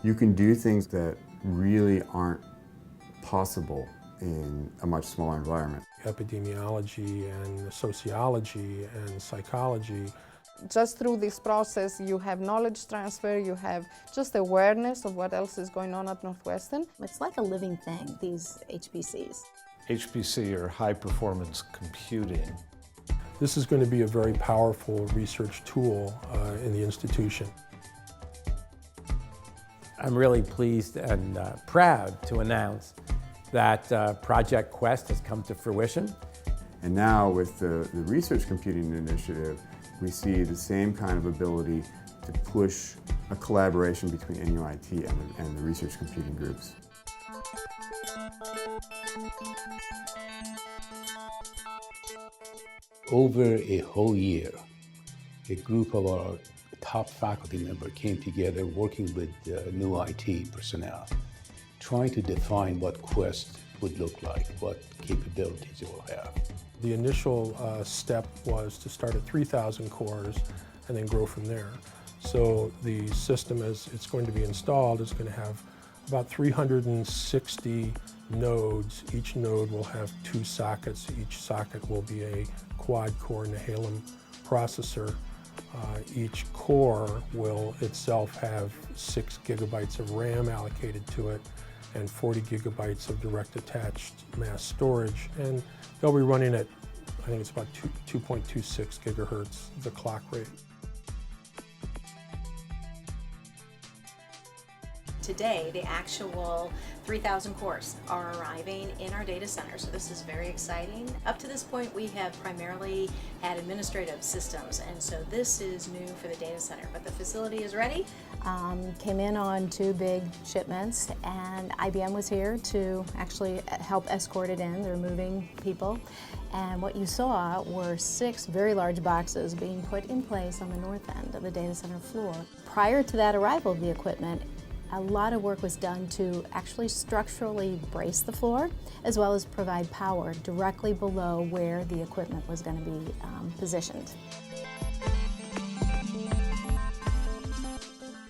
You can do things that really aren't possible in a much smaller environment. Epidemiology and sociology and psychology. Just through this process, you have knowledge transfer, you have just awareness of what else is going on at Northwestern. It's like a living thing, these HPCs. HPC, or high performance computing. This is going to be a very powerful research tool in the institution. I'm really pleased and proud to announce that Project Quest has come to fruition. And now with the Research Computing Initiative, we see the same kind of ability to push a collaboration between NUIT and the research computing groups. Over a whole year, a group of our top faculty members came together working with NUIT personnel, trying to define what Quest would look like, what capabilities it will have. The initial step was to start at 3,000 cores and then grow from there. So the system, as it's going to be installed, is going to have about 360 nodes. Each node will have 2 sockets. Each socket will be a quad-core Nehalem processor. Each core will itself have 6 gigabytes of RAM allocated to it and 40 gigabytes of direct attached mass storage. And they'll be running at, I think it's about 2.26 gigahertz, the clock rate. Today, the actual 3,000 cores are arriving in our data center, so this is very exciting. Up to this point, we have primarily had administrative systems, and so this is new for the data center, but the facility is ready. Came in on 2 big shipments, and IBM was here to actually help escort it in. They're moving people, and what you saw were 6 very large boxes being put in place on the north end of the data center floor. Prior to that arrival of the equipment, a lot of work was done to actually structurally brace the floor, as well as provide power directly below where the equipment was going to be positioned.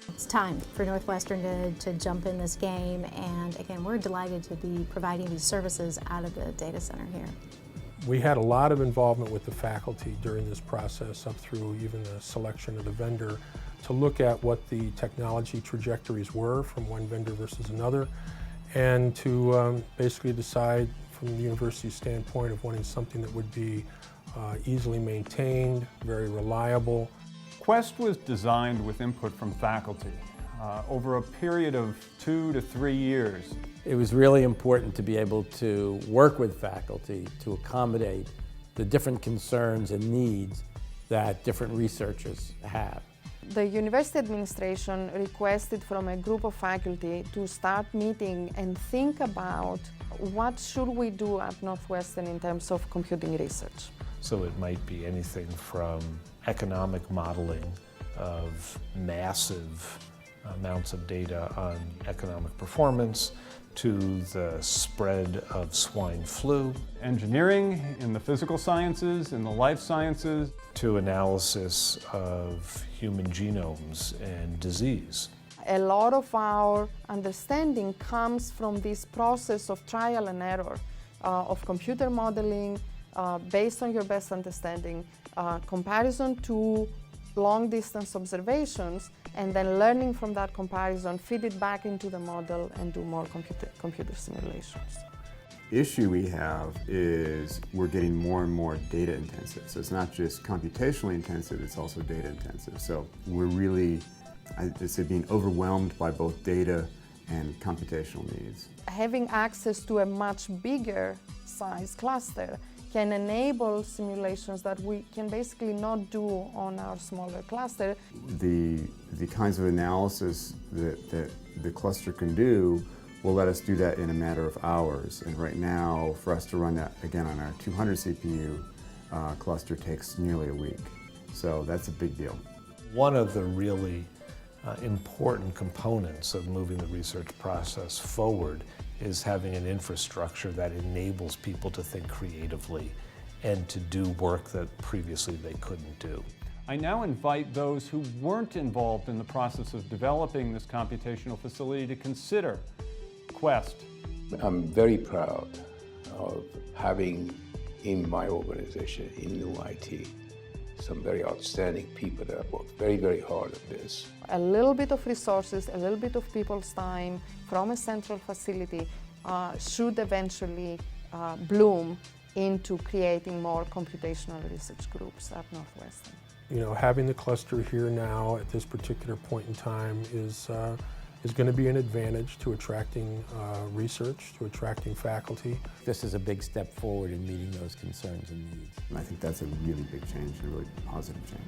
It's time for Northwestern to jump in this game, and again, we're delighted to be providing these services out of the data center here. We had a lot of involvement with the faculty during this process, up through even the selection of the vendor, to look at what the technology trajectories were from one vendor versus another, and to basically decide from the university's standpoint of wanting something that would be easily maintained, very reliable. Quest was designed with input from faculty over a period of 2 to 3 years. It was really important to be able to work with faculty to accommodate the different concerns and needs that different researchers have. The university administration requested from a group of faculty to start meeting and think about what should we do at Northwestern in terms of computing research. So it might be anything from economic modeling of massive amounts of data on economic performance to the spread of swine flu. Engineering, in the physical sciences, in the life sciences. To analysis of human genomes and disease. A lot of our understanding comes from this process of trial and error, of computer modeling based on your best understanding, comparison to long-distance observations, and then learning from that comparison, feed it back into the model and do more computer simulations. Issue we have is we're getting more and more data intensive. So it's not just computationally intensive, it's also data intensive. So we're really, I'd say, being overwhelmed by both data and computational needs. Having access to a much bigger size cluster can enable simulations that we can basically not do on our smaller cluster. The kinds of analysis that the cluster can do will let us do that in a matter of hours. And right now, for us to run that again on our 200 CPU cluster takes nearly a week. So that's a big deal. One of the really important components of moving the research process forward is having an infrastructure that enables people to think creatively and to do work that previously they couldn't do. I now invite those who weren't involved in the process of developing this computational facility to consider Quest. I'm very proud of having in my organization, in NUIT, some very outstanding people that have worked very, very hard at this. A little bit of resources, a little bit of people's time from a central facility should eventually bloom into creating more computational research groups at Northwestern. You know, having the cluster here now at this particular point in time is going to be an advantage to attracting research, to attracting faculty. This is a big step forward in meeting those concerns and needs. And I think that's a really big change, a really positive change.